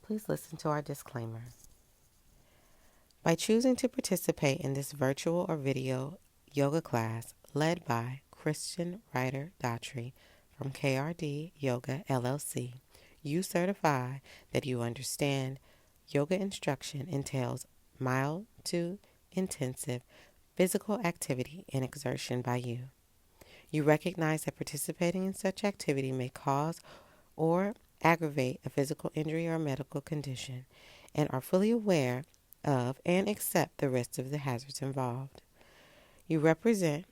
please listen to our disclaimer. By choosing to participate in this virtual or video yoga class led by Kristen Rider-Daughtrey from KRD Yoga LLC, you certify that you understand yoga instruction entails mild to intensive physical activity and exertion by you. You recognize that participating in such activity may cause or aggravate a physical injury or medical condition and are fully aware of and accept the risks of the hazards involved. You represent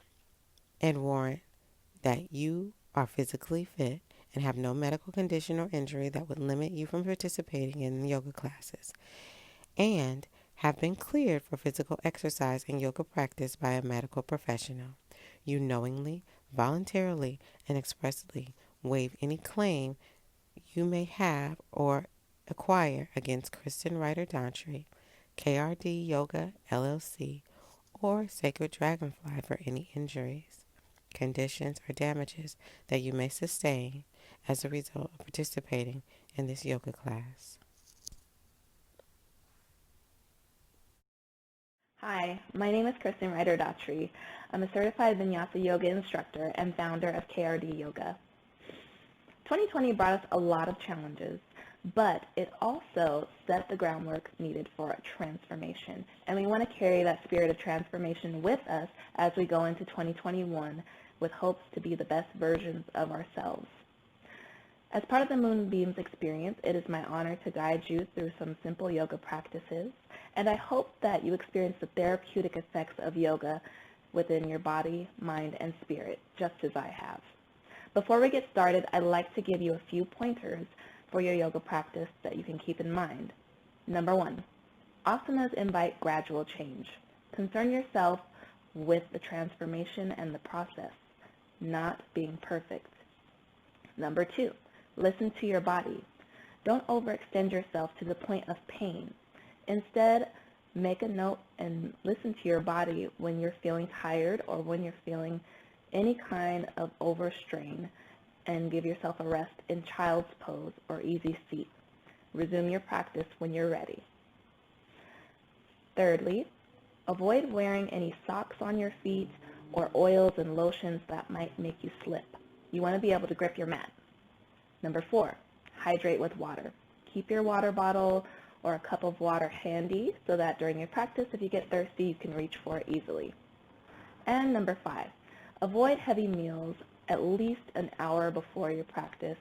and warrant that you are physically fit and have no medical condition or injury that would limit you from participating in yoga classes, and have been cleared for physical exercise and yoga practice by a medical professional. You knowingly, voluntarily, and expressly waive any claim you may have or acquire against Kristen Rider-Daughtrey, KRD Yoga LLC, or Sacred Dragonfly for any injuries, conditions, or damages that you may sustain as a result of participating in this yoga class. Hi, my name is Kristen Rider-Daughtrey. I'm a certified Vinyasa yoga instructor and founder of KRD Yoga. 2020 brought us a lot of challenges, but it also set the groundwork needed for a transformation. And we want to carry that spirit of transformation with us as we go into 2021 with hopes to be the best versions of ourselves. As part of the Moonbeams experience, it is my honor to guide you through some simple yoga practices, and I hope that you experience the therapeutic effects of yoga within your body, mind, and spirit, just as I have. Before we get started, I'd like to give you a few pointers for your yoga practice that you can keep in mind. Number 1, asanas invite gradual change. Concern yourself with the transformation and the process, not being perfect. Number 2, listen to your body. Don't overextend yourself to the point of pain. Instead, make a note and listen to your body when you're feeling tired or when you're feeling any kind of overstrain, and give yourself a rest in child's pose or easy seat. Resume your practice when you're ready. Thirdly, avoid wearing any socks on your feet or oils and lotions that might make you slip. You want to be able to grip your mat. Number 4, hydrate with water. Keep your water bottle or a cup of water handy so that during your practice, if you get thirsty, you can reach for it easily. And number 5, avoid heavy meals at least an hour before your practice.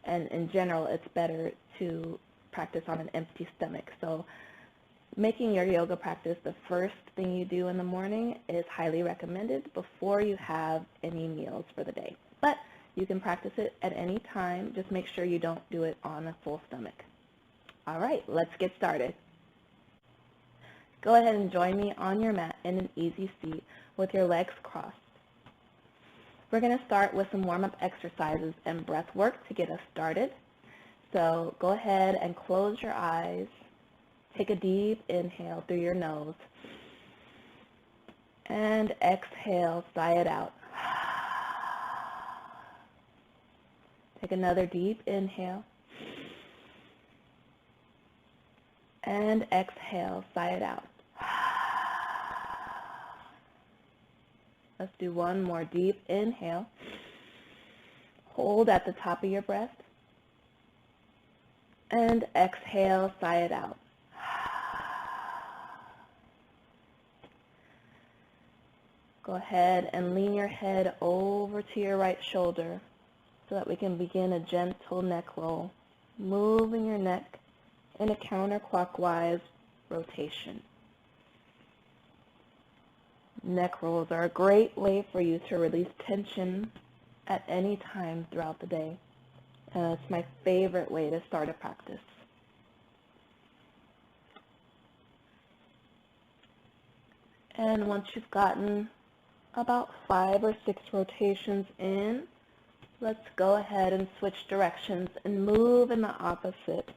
And in general, it's better to practice on an empty stomach. So making your yoga practice the first thing you do in the morning is highly recommended before you have any meals for the day. But you can practice it at any time. Just make sure you don't do it on a full stomach. All right, let's get started. Go ahead and join me on your mat in an easy seat with your legs crossed. We're going to start with some warm-up exercises and breath work to get us started. So go ahead and close your eyes. Take a deep inhale through your nose. And exhale, sigh it out. Take another deep inhale. And exhale, sigh it out. Let's do one more deep inhale. Hold at the top of your breath. And exhale, sigh it out. Go ahead and lean your head over to your right shoulder so that we can begin a gentle neck roll, moving your neck in a counterclockwise rotation. Neck rolls are a great way for you to release tension at any time throughout the day. And it's my favorite way to start a practice. And once you've gotten about 5 or 6 rotations in, let's go ahead and switch directions and move in the opposite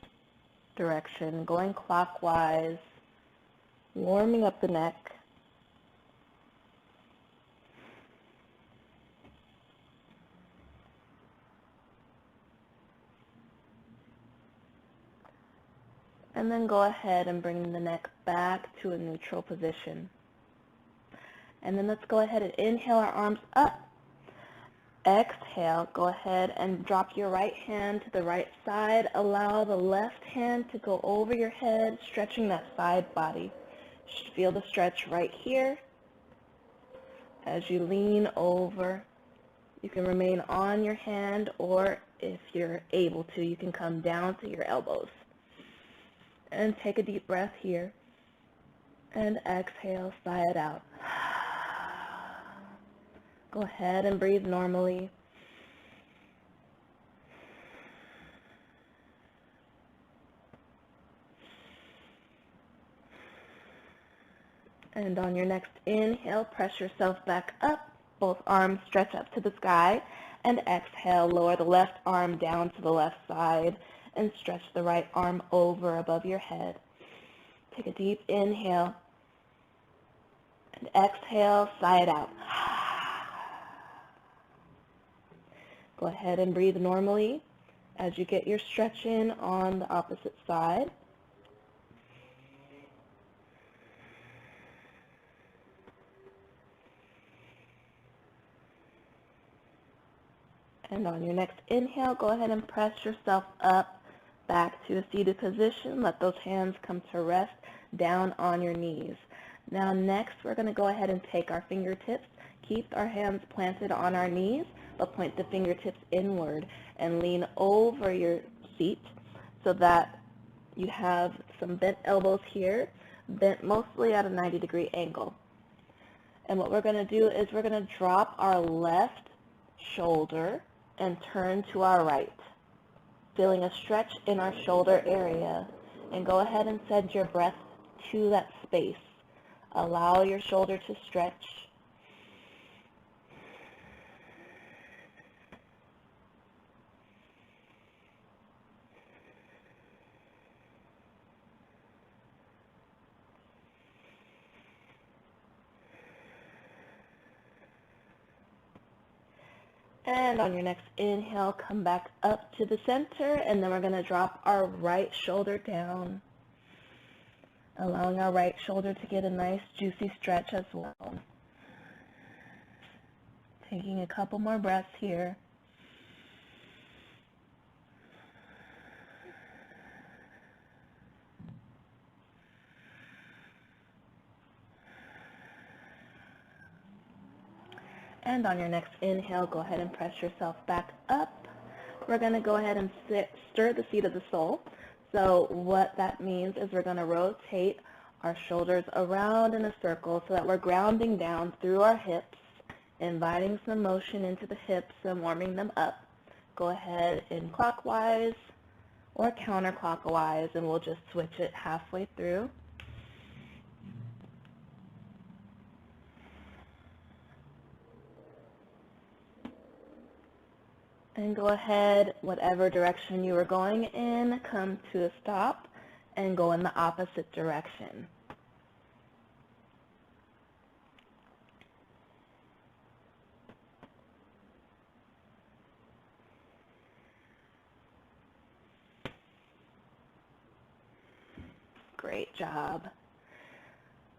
direction, going clockwise, warming up the neck. And then go ahead and bring the neck back to a neutral position. And then let's go ahead and inhale our arms up. Exhale, go ahead and drop your right hand to the right side. Allow the left hand to go over your head, stretching that side body. Feel the stretch right here. As you lean over, you can remain on your hand, or if you're able to, you can come down to your elbows. And take a deep breath here. And exhale, sigh it out. Go ahead and breathe normally. And on your next inhale, press yourself back up. Both arms stretch up to the sky. And exhale, lower the left arm down to the left side and stretch the right arm over above your head. Take a deep inhale. And exhale, sigh it out. Go ahead and breathe normally as you get your stretch in on the opposite side. And on your next inhale, go ahead and press yourself up back to a seated position. Let those hands come to rest down on your knees. Now next, we're going to go ahead and take our fingertips, keep our hands planted on our knees, but point the fingertips inward and lean over your seat so that you have some bent elbows here, bent mostly at a 90-degree angle. And what we're going to do is we're going to drop our left shoulder and turn to our right, feeling a stretch in our shoulder area. And go ahead and send your breath to that space. Allow your shoulder to stretch. And on your next inhale, come back up to the center, and then we're going to drop our right shoulder down, allowing our right shoulder to get a nice juicy stretch as well. Taking a couple more breaths here. And on your next inhale, go ahead and press yourself back up. We're going to go ahead and stir the seat of the soul. So what that means is we're going to rotate our shoulders around in a circle so that we're grounding down through our hips, inviting some motion into the hips and warming them up. Go ahead in clockwise or counterclockwise, and we'll just switch it halfway through. And go ahead, whatever direction you were going in, come to a stop and go in the opposite direction. Great job.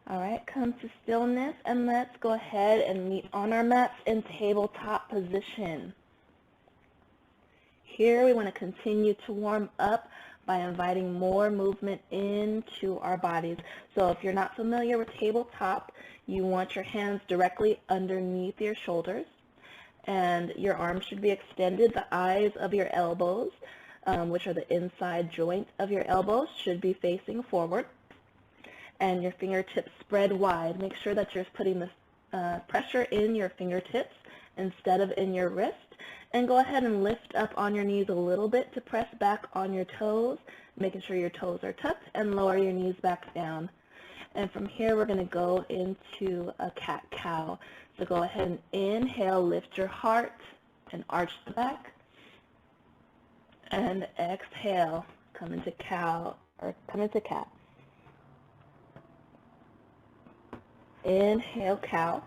All right, come to stillness, and let's go ahead and meet on our mats in tabletop position. Here we want to continue to warm up by inviting more movement into our bodies. So if you're not familiar with tabletop, you want your hands directly underneath your shoulders, and your arms should be extended. The eyes of your elbows, which are the inside joint of your elbows, should be facing forward, and your fingertips spread wide. Make sure that you're putting the pressure in your fingertips instead of in your wrist. And go ahead and lift up on your knees a little bit to press back on your toes, making sure your toes are tucked, and lower your knees back down. And from here, we're going to go into a cat-cow. So go ahead and inhale, lift your heart, and arch the back. And exhale, come into cow, or come into cat. Inhale, cow.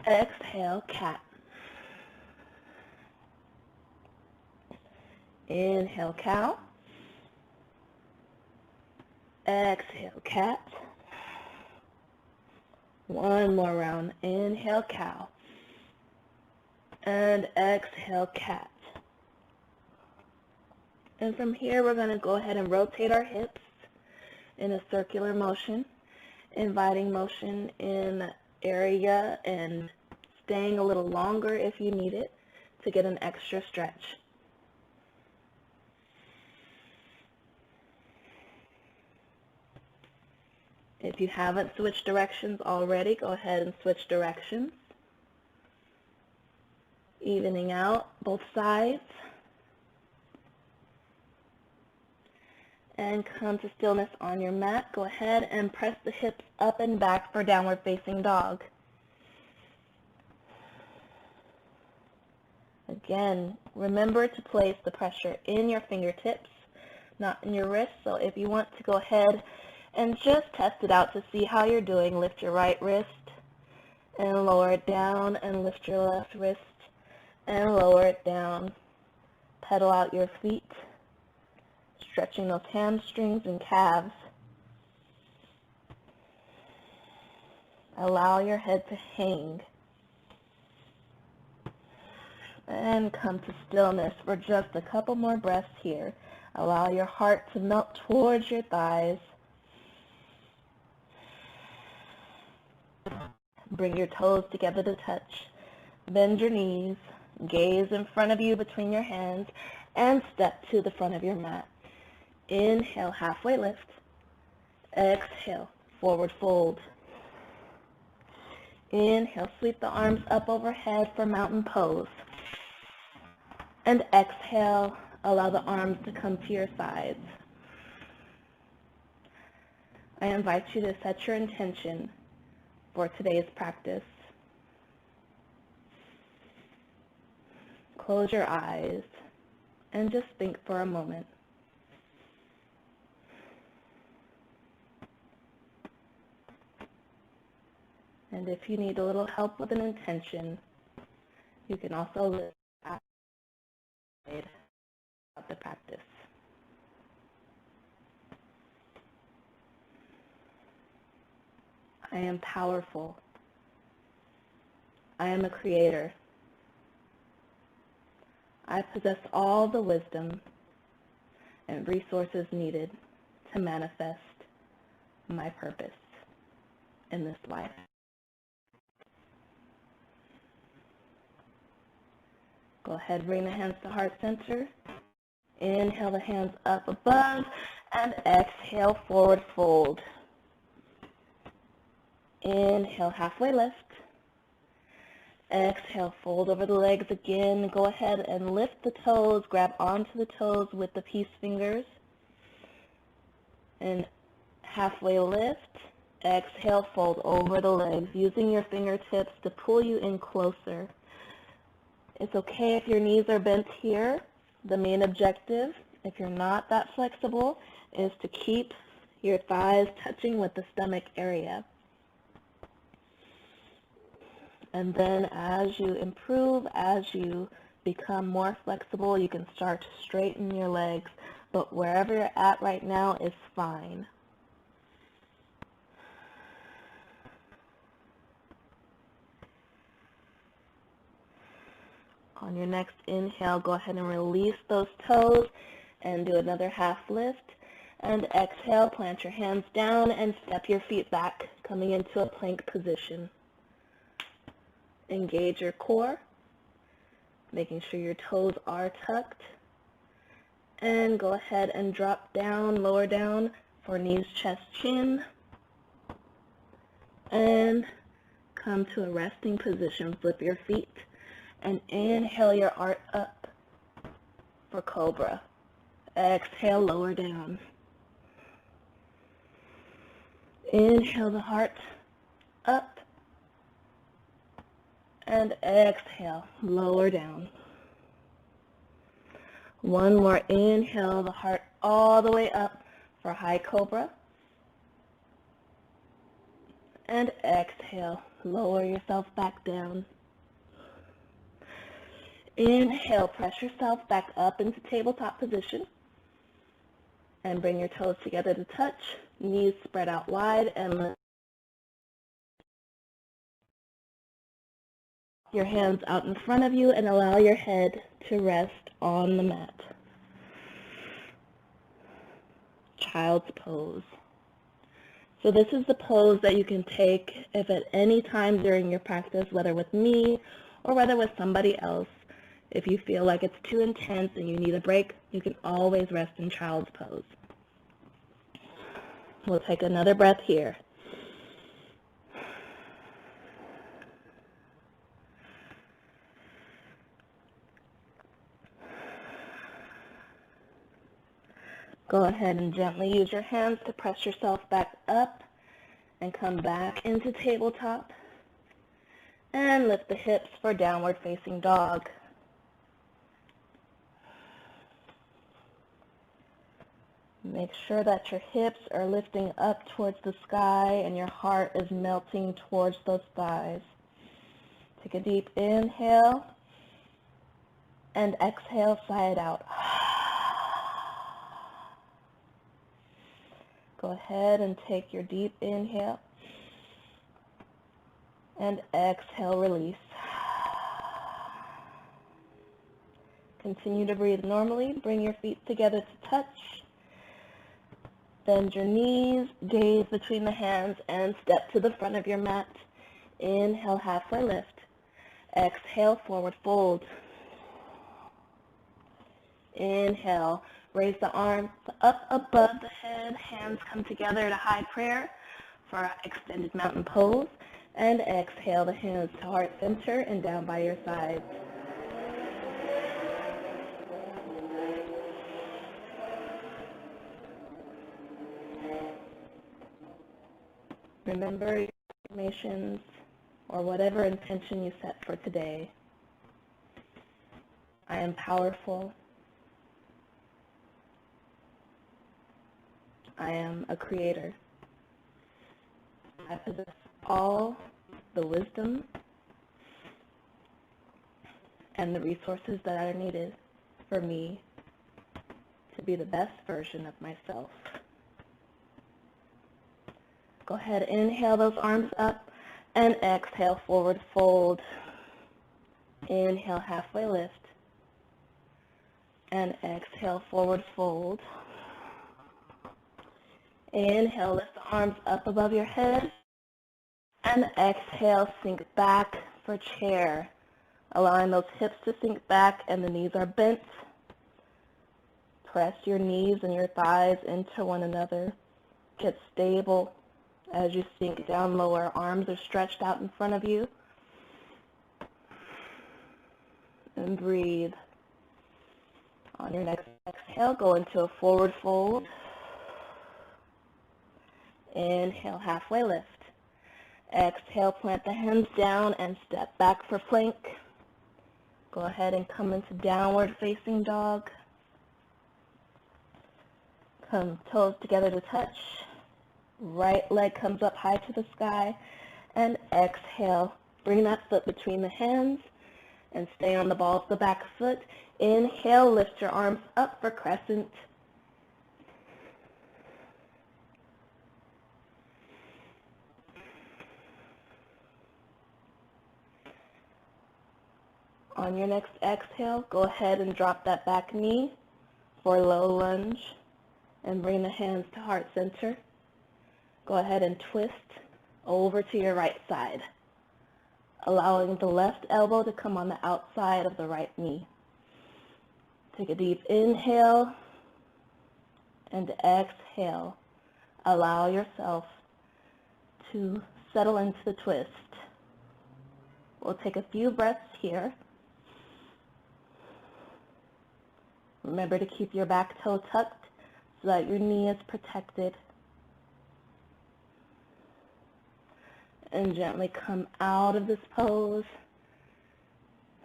Exhale, cat. Inhale, cow. Exhale, cat. One more round. Inhale, cow. And exhale, cat. And from here, we're going to go ahead and rotate our hips in a circular motion, inviting motion in area and staying a little longer if you need it to get an extra stretch. If you haven't switched directions already, go ahead and switch directions, evening out both sides. And come to stillness on your mat. Go ahead and press the hips up and back for downward facing dog. Again, remember to place the pressure in your fingertips, not in your wrists. So if you want to go ahead and just test it out to see how you're doing, lift your right wrist and lower it down, and lift your left wrist and lower it down. Pedal out your feet, stretching those hamstrings and calves. Allow your head to hang. And come to stillness for just a couple more breaths here. Allow your heart to melt towards your thighs. Bring your toes together to touch. Bend your knees. Gaze in front of you between your hands and step to the front of your mat. Inhale, halfway lift. Exhale, forward fold. Inhale, sweep the arms up overhead for mountain pose. And exhale, allow the arms to come to your sides. I invite you to set your intention for today's practice. Close your eyes and just think for a moment. And if you need a little help with an intention, you can also listen about the practice. I am powerful. I am a creator. I possess all the wisdom and resources needed to manifest my purpose in this life. Go ahead, bring the hands to heart center. Inhale the hands up above and exhale, forward fold. Inhale, halfway lift. Exhale, fold over the legs again. Go ahead and lift the toes, grab onto the toes with the peace fingers. And halfway lift. Exhale, fold over the legs, using your fingertips to pull you in closer. It's okay if your knees are bent here. The main objective, if you're not that flexible, is to keep your thighs touching with the stomach area. And then as you improve, as you become more flexible, you can start to straighten your legs. But wherever you're at right now is fine. On your next inhale, go ahead and release those toes and do another half lift. And exhale, plant your hands down and step your feet back, coming into a plank position. Engage your core, making sure your toes are tucked. And go ahead and drop down, lower down for knees, chest, chin. And come to a resting position, flip your feet. And inhale your heart up for cobra. Exhale, lower down. Inhale the heart up. And exhale, lower down. One more inhale, the heart all the way up for high cobra. And exhale, lower yourself back down. Inhale, press yourself back up into tabletop position. And bring your toes together to touch. Knees spread out wide and lift your hands out in front of you and allow your head to rest on the mat. Child's pose. So this is the pose that you can take if at any time during your practice, whether with me or whether with somebody else, if you feel like it's too intense and you need a break, you can always rest in child's pose. We'll take another breath here. Go ahead and gently use your hands to press yourself back up and come back into tabletop. And lift the hips for downward facing dog. Make sure that your hips are lifting up towards the sky and your heart is melting towards those thighs. Take a deep inhale and exhale, sigh it out. Go ahead and take your deep inhale and exhale, release. Continue to breathe normally. Bring your feet together to touch. Bend your knees, gaze between the hands, and step to the front of your mat. Inhale, halfway lift. Exhale, forward fold. Inhale, raise the arms up above the head. Hands come together to high prayer for extended mountain pose. And exhale the hands to heart center and down by your sides. Remember your affirmations or whatever intention you set for today. I am powerful. I am a creator. I possess all the wisdom and the resources that are needed for me to be the best version of myself. Go ahead, inhale those arms up and exhale, forward fold. Inhale, halfway lift. And exhale, forward fold. Inhale, lift the arms up above your head. And exhale, sink back for chair. Allowing those hips to sink back and the knees are bent. Press your knees and your thighs into one another. Get stable as you sink down lower. Arms are stretched out in front of you. And breathe. On your next exhale, go into a forward fold. Inhale, halfway lift. Exhale, plant the hands down and step back for plank. Go ahead and come into downward facing dog. Come toes together to touch. Right leg comes up high to the sky. And exhale, bring that foot between the hands and stay on the ball of the back foot. Inhale, lift your arms up for crescent. On your next exhale, go ahead and drop that back knee for low lunge and bring the hands to heart center. Go ahead and twist over to your right side, allowing the left elbow to come on the outside of the right knee. Take a deep inhale and exhale. Allow yourself to settle into the twist. We'll take a few breaths here. Remember to keep your back toe tucked so that your knee is protected. And gently come out of this pose,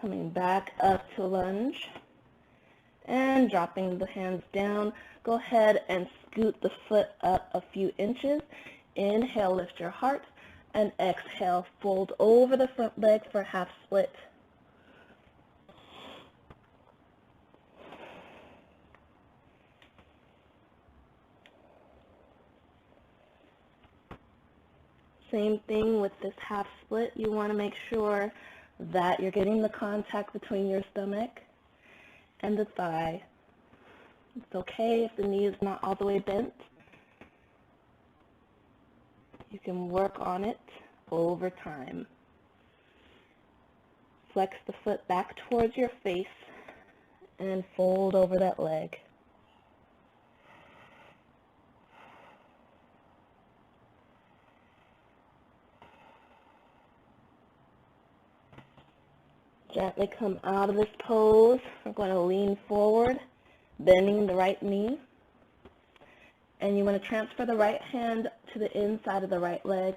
coming back up to lunge. And dropping the hands down, go ahead and scoot the foot up a few inches. Inhale, lift your heart, and exhale, fold over the front leg for half split. same thing with this half split. You want to make sure that you're getting the contact between your stomach and the thigh. It's okay if the knee is not all the way bent. You can work on it over time. Flex the foot back towards your face and fold over that leg. Gently come out of this pose. We're going to lean forward, bending the right knee. And you want to transfer the right hand to the inside of the right leg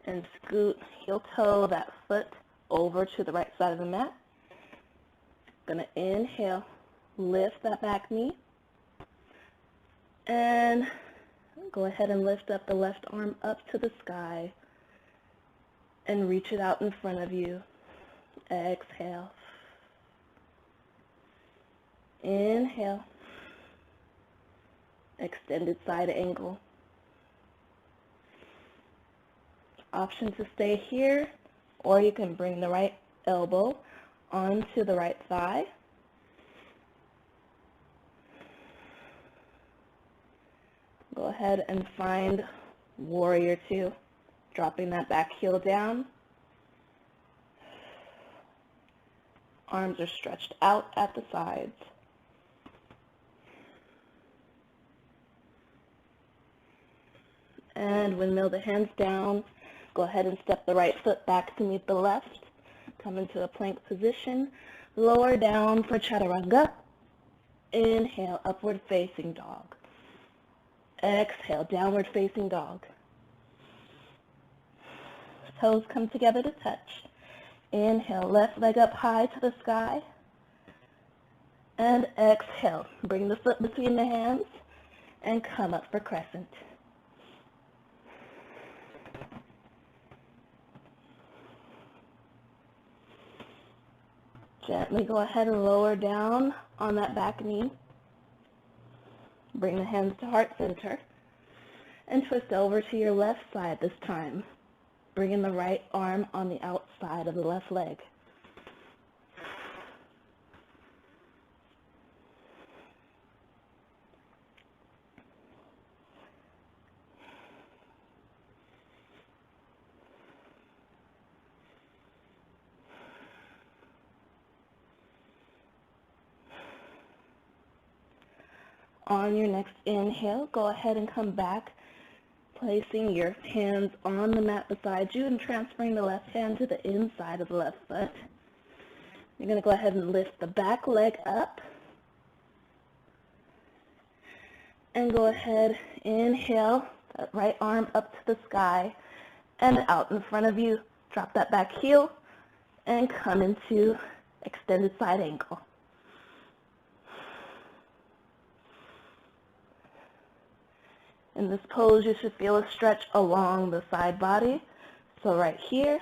and scoot heel toe that foot over to the right side of the mat. Going to inhale, lift that back knee. And go ahead and lift up the left arm up to the sky and reach it out in front of you. Exhale. Inhale. Extended side angle. Option to stay here, or you can bring the right elbow onto the right thigh. Go ahead and find warrior two, dropping that back heel down. Arms are stretched out at the sides. And windmill the hands down. Go ahead and step the right foot back to meet the left. Come into a plank position. Lower down for chaturanga. Inhale, upward facing dog. Exhale, downward facing dog. Toes come together to touch. Inhale, left leg up high to the sky. And exhale, bring the foot between the hands and come up for crescent. Gently go ahead and lower down on that back knee. Bring the hands to heart center and twist over to your left side this time. Bringing the right arm on the outside of the left leg. On your next inhale, go ahead and come back, placing your hands on the mat beside you and transferring the left hand to the inside of the left foot. You're going to go ahead and lift the back leg up. And go ahead, inhale, that right arm up to the sky and out in front of you. Drop that back heel and come into extended side angle. In this pose, you should feel a stretch along the side body. So right here,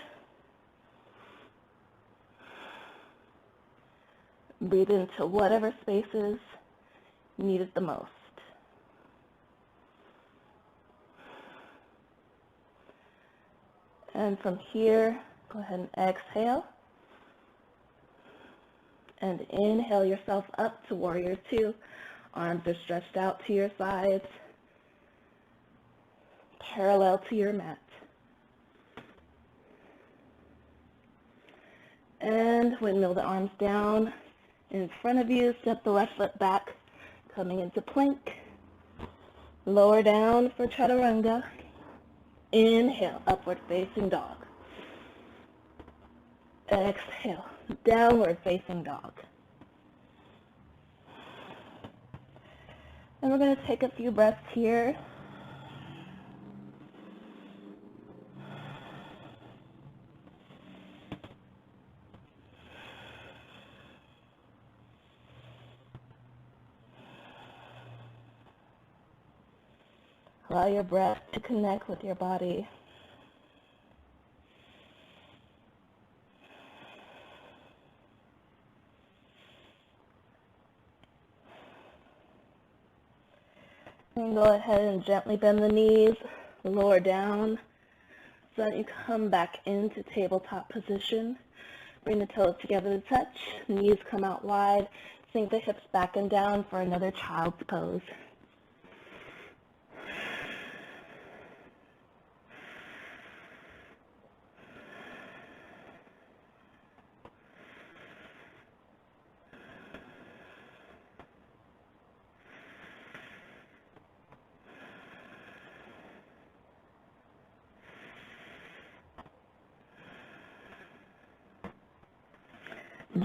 breathe into whatever spaces needed the most. And from here, go ahead and exhale. And inhale yourself up to warrior two. Arms are stretched out to your sides, parallel to your mat. And windmill the arms down in front of you. Step the left foot back, coming into plank. Lower down for chaturanga. Inhale, upward facing dog. Exhale, downward facing dog. And we're going to take a few breaths here. Allow your breath to connect with your body. And go ahead and gently bend the knees, lower down So that you come back into tabletop position. Bring the toes together to touch, knees come out wide, sink the hips back and down for another child's pose.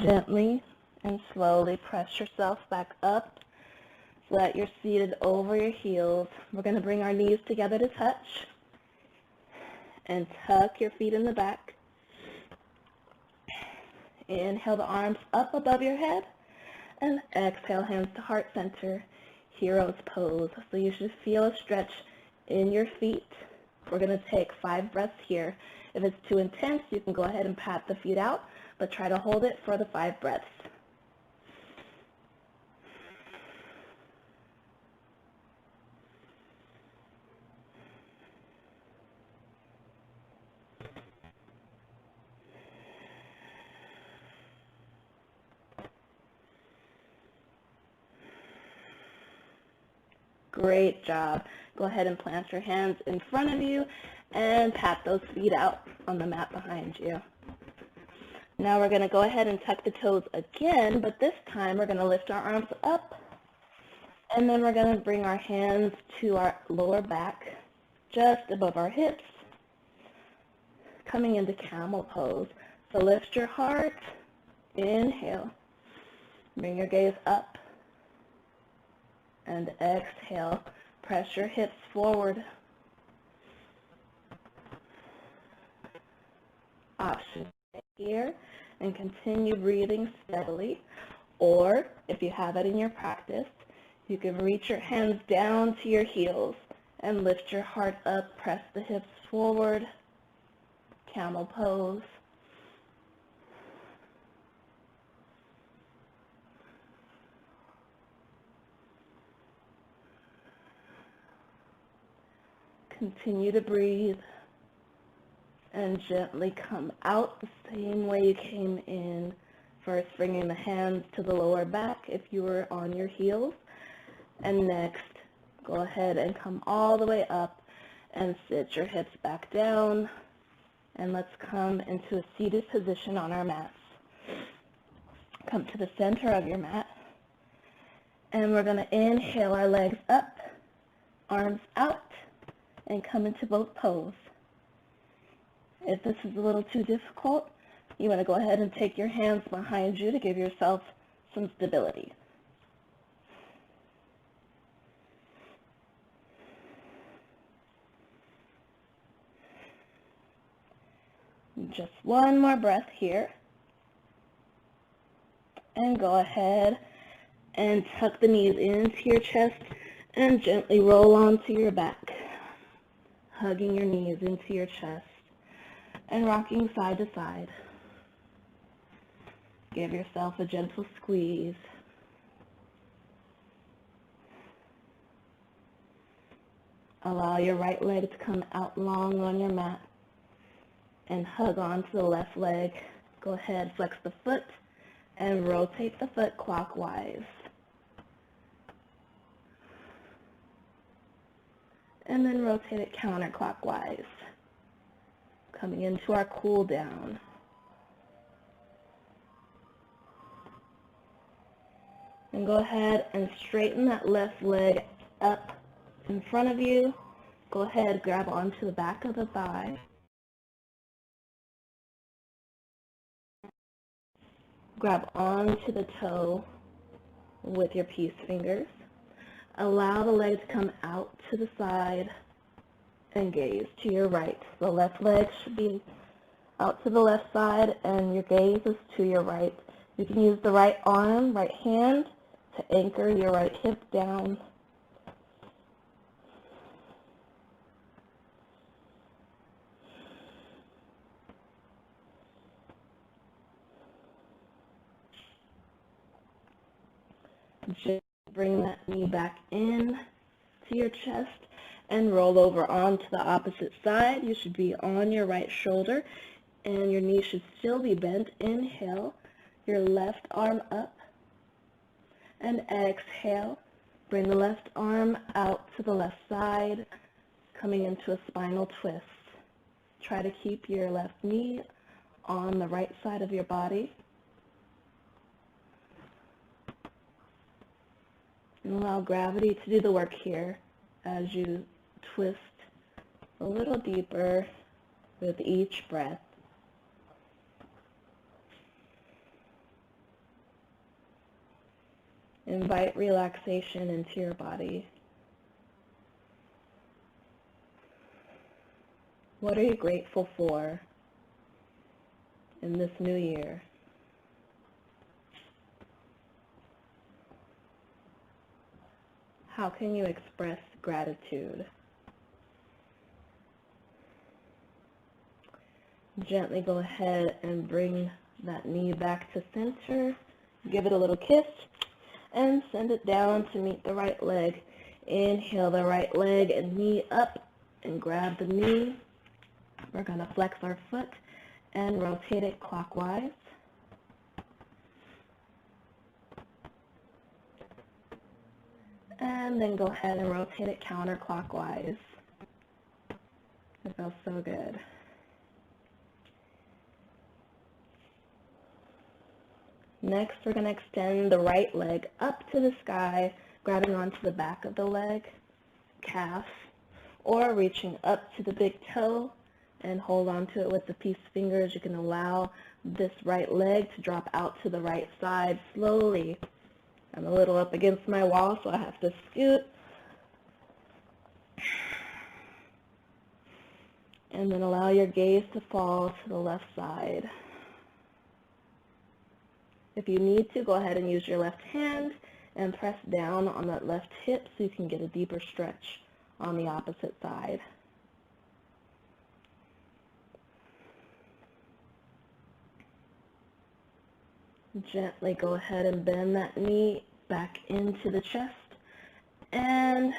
Gently and slowly press yourself back up so that you're seated over your heels. We're going to bring our knees together to touch and tuck your feet in the back. Inhale the arms up above your head and exhale, hands to heart center, hero's pose. So you should feel a stretch in your feet. We're going to take 5 breaths here. If it's too intense, you can go ahead and pat the feet out, but try to hold it for the 5 breaths. Great job. Go ahead and plant your hands in front of you and pat those feet out on the mat behind you. Now we're going to go ahead and tuck the toes again, but this time we're going to lift our arms up, and then we're going to bring our hands to our lower back, just above our hips, coming into camel pose. So lift your heart, inhale, bring your gaze up, and exhale, press your hips forward. Option here, and continue breathing steadily, or if you have it in your practice, you can reach your hands down to your heels and lift your heart up, press the hips forward, camel pose. Continue to breathe and gently come out the same way you came in. First, bringing the hands to the lower back if you were on your heels. And next, go ahead and come all the way up and sit your hips back down. And let's come into a seated position on our mats. Come to the center of your mat. And we're going to inhale our legs up, arms out, and come into boat pose. If this is a little too difficult, you want to go ahead and take your hands behind you to give yourself some stability. Just one more breath here. And go ahead and tuck the knees into your chest and gently roll onto your back, hugging your knees into your chest and rocking side to side. Give yourself a gentle squeeze. Allow your right leg to come out long on your mat and hug onto the left leg. Go ahead, flex the foot and rotate the foot clockwise. And then rotate it counterclockwise. Coming into our cool down. And go ahead and straighten that left leg up in front of you. Go ahead, grab onto the back of the thigh. Grab onto the toe with your peace fingers. Allow the leg to come out to the side and gaze to your right. The left leg should be out to the left side and your gaze is to your right. You can use the right arm, right hand to anchor your right hip down. Just bring that knee back in to your chest and roll over onto the opposite side. You should be on your right shoulder and your knee should still be bent. Inhale, your left arm up, and exhale. Bring the left arm out to the left side, coming into a spinal twist. Try to keep your left knee on the right side of your body. And allow gravity to do the work here as you twist a little deeper with each breath. Invite relaxation into your body. What are you grateful for in this new year? How can you express gratitude? Gently go ahead and bring that knee back to center. Give it a little kiss and send it down to meet the right leg. Inhale the right leg and knee up and grab the knee. We're going to flex our foot and rotate it clockwise. And then go ahead and rotate it counterclockwise. It feels so good. Next, we're going to extend the right leg up to the sky, grabbing onto the back of the leg, calf, or reaching up to the big toe and hold on to it with the peace fingers. You can allow this right leg to drop out to the right side slowly. I'm a little up against my wall, so I have to scoot. And then allow your gaze to fall to the left side. If you need to, go ahead and use your left hand and press down on that left hip so you can get a deeper stretch on the opposite side. Gently go ahead and bend that knee back into the chest and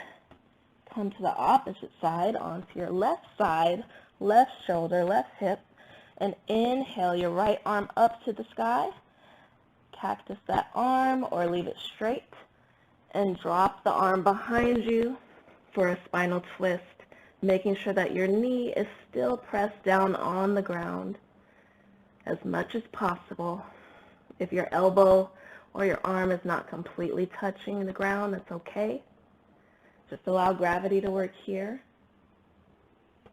come to the opposite side onto your left side, left shoulder, left hip, and inhale your right arm up to the sky. Cactus that arm or leave it straight and drop the arm behind you for a spinal twist, making sure that your knee is still pressed down on the ground as much as possible. If your elbow or your arm is not completely touching the ground, that's okay. Just allow gravity to work here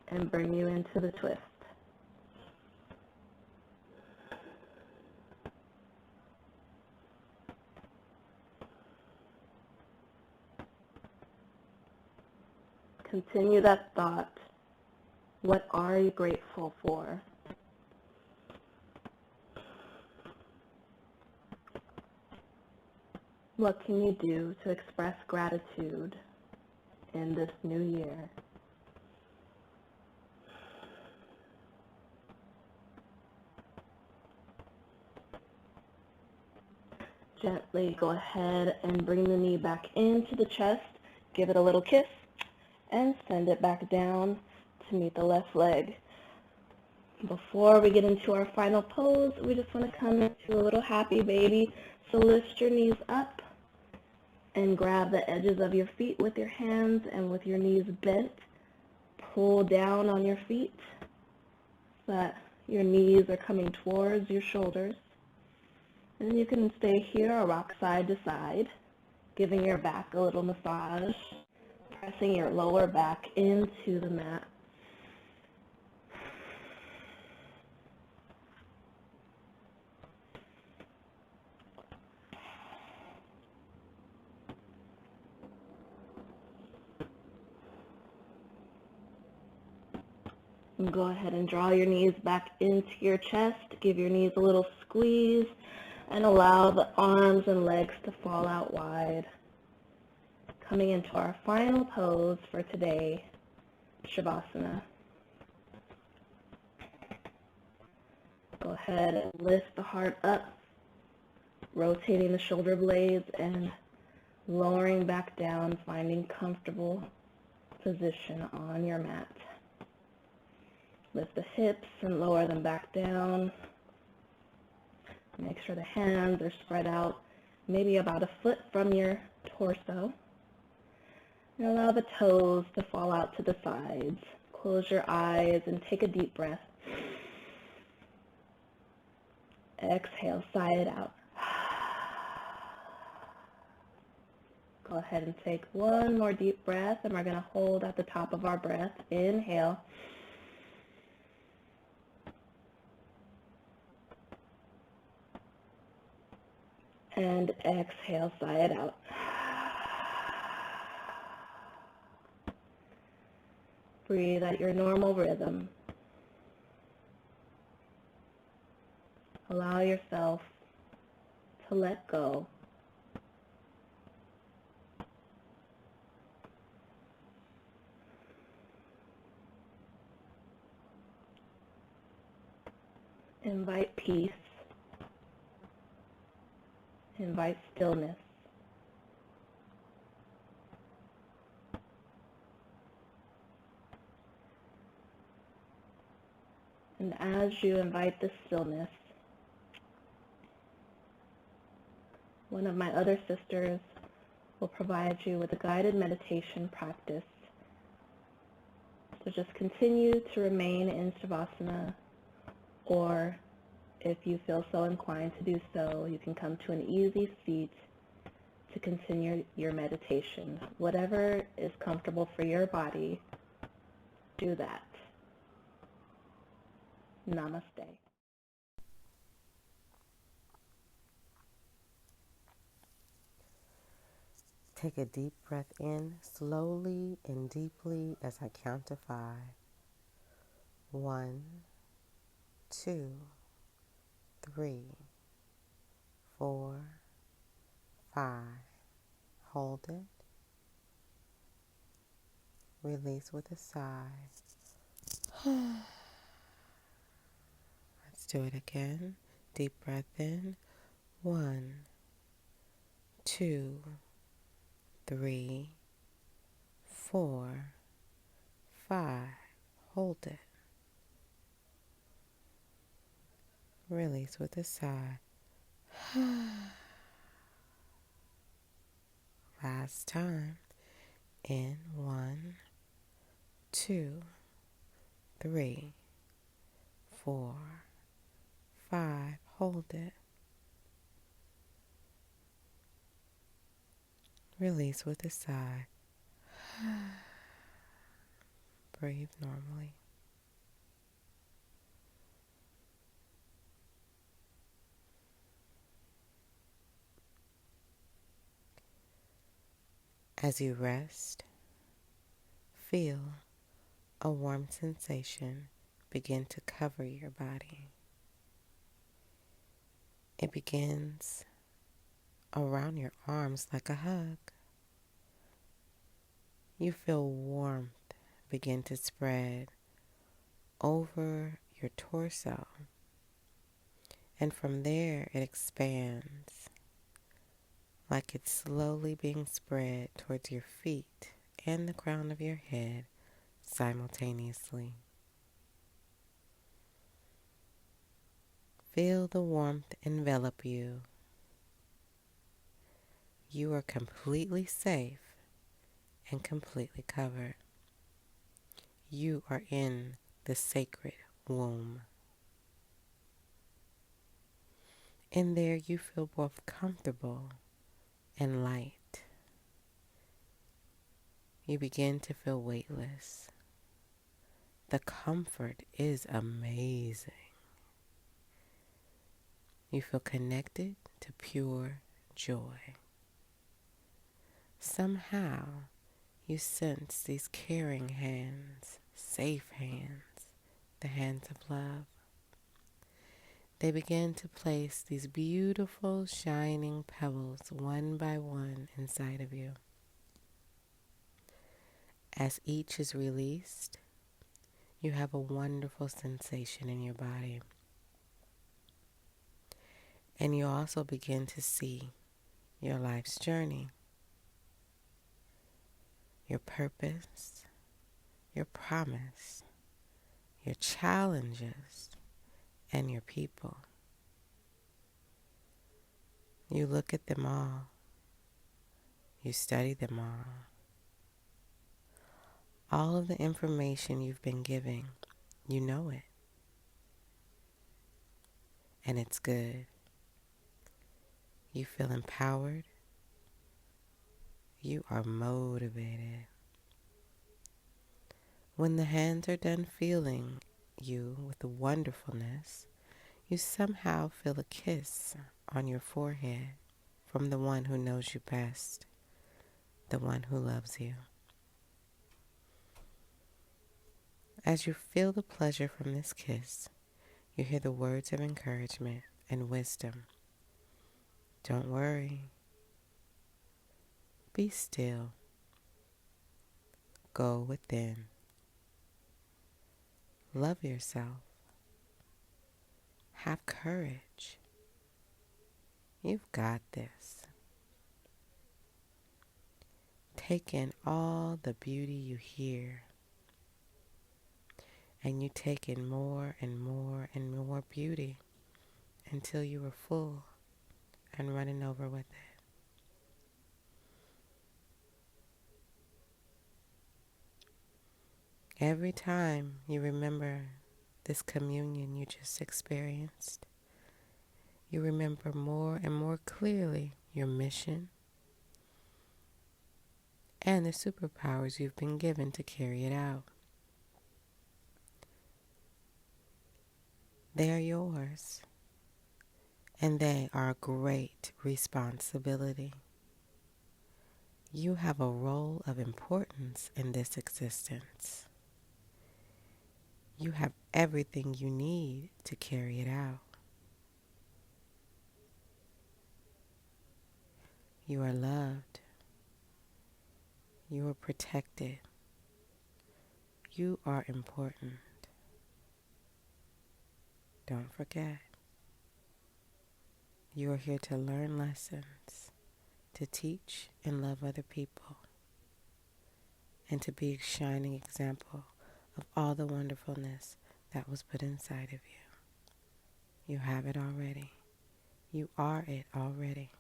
and bring you into the twist. Continue that thought. What are you grateful for? What can you do to express gratitude in this new year? Gently go ahead and bring the knee back into the chest. Give it a little kiss and send it back down to meet the left leg. Before we get into our final pose, we just want to come into a little happy baby. So lift your knees up and grab the edges of your feet with your hands, and with your knees bent, pull down on your feet so that your knees are coming towards your shoulders. And you can stay here or rock side to side, giving your back a little massage, pressing your lower back into the mat. And go ahead and draw your knees back into your chest. Give your knees a little squeeze and allow the arms and legs to fall out wide. Coming into our final pose for today, Shavasana. Go ahead and lift the heart up, rotating the shoulder blades and lowering back down, finding comfortable position on your mat. Lift the hips and lower them back down. Make sure the hands are spread out, maybe about a foot from your torso. And allow the toes to fall out to the sides. Close your eyes and take a deep breath. Exhale, sigh it out. Go ahead and take one more deep breath, and we're going to hold at the top of our breath. Inhale. And exhale, sigh it out. Breathe at your normal rhythm. Allow yourself to let go. Invite peace. Invite stillness. And as you invite the stillness, one of my other sisters will provide you with a guided meditation practice. So just continue to remain in Shavasana, or if you feel so inclined to do so, you can come to an easy seat to continue your meditation. Whatever is comfortable for your body, do that. Namaste. Take a deep breath in slowly and deeply as I count to 5. 1, 2, 3, 4, 5. Hold it. Release with a sigh. Let's do it again. Deep breath in. 1, 2, 3, 4, 5. Hold it. Release with a sigh. Last time. In 1, 2, 3, 4, 5. Hold it. Release with a sigh. Breathe normally. As you rest, feel a warm sensation begin to cover your body. It begins around your arms like a hug. You feel warmth begin to spread over your torso, and from there it expands like it's slowly being spread towards your feet and the crown of your head simultaneously. Feel the warmth envelop you. You are completely safe and completely covered. You are in the sacred womb. In there you feel both comfortable and light. You begin to feel weightless. The comfort is amazing. You feel connected to pure joy. Somehow you sense these caring hands, safe hands, the hands of love. They begin to place these beautiful shining pebbles one by one inside of you. As each is released, you have a wonderful sensation in your body. And you also begin to see your life's journey, your purpose, your promise, your challenges, and your people. You look at them all. You study them all. All of the information you've been giving, you know it. And it's good. You feel empowered. You are motivated. When the hands are done feeling you with the wonderfulness, you somehow feel a kiss on your forehead from the one who knows you best, the one who loves you. As you feel the pleasure from this kiss, you hear the words of encouragement and wisdom. Don't worry. Be still. Go within. Love yourself. Have courage. You've got this. Take in all the beauty you hear, and you take in more and more and more beauty until you are full and running over with it. Every time you remember this communion you just experienced, you remember more and more clearly your mission and the superpowers you've been given to carry it out. They are yours, and they are a great responsibility. You have a role of importance in this existence. You have everything you need to carry it out. You are loved. You are protected. You are important. Don't forget. You are here to learn lessons, to teach and love other people, and to be a shining example of all the wonderfulness that was put inside of you. You have it already. You are it already.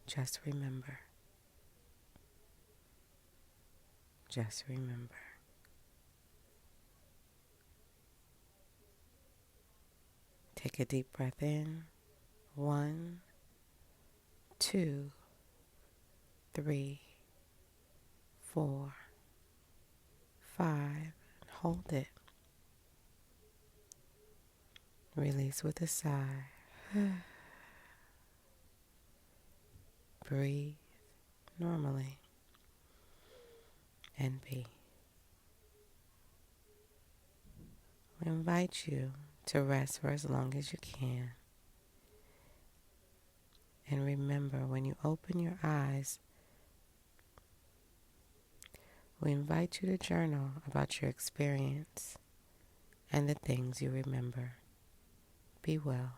Just remember. Just remember. Take a deep breath in. 1, 2, 3, 4, 5. And hold it. Release with a sigh. Breathe normally and be. We invite you to rest for as long as you can. And remember, when you open your eyes, we invite you to journal about your experience and the things you remember. Be well.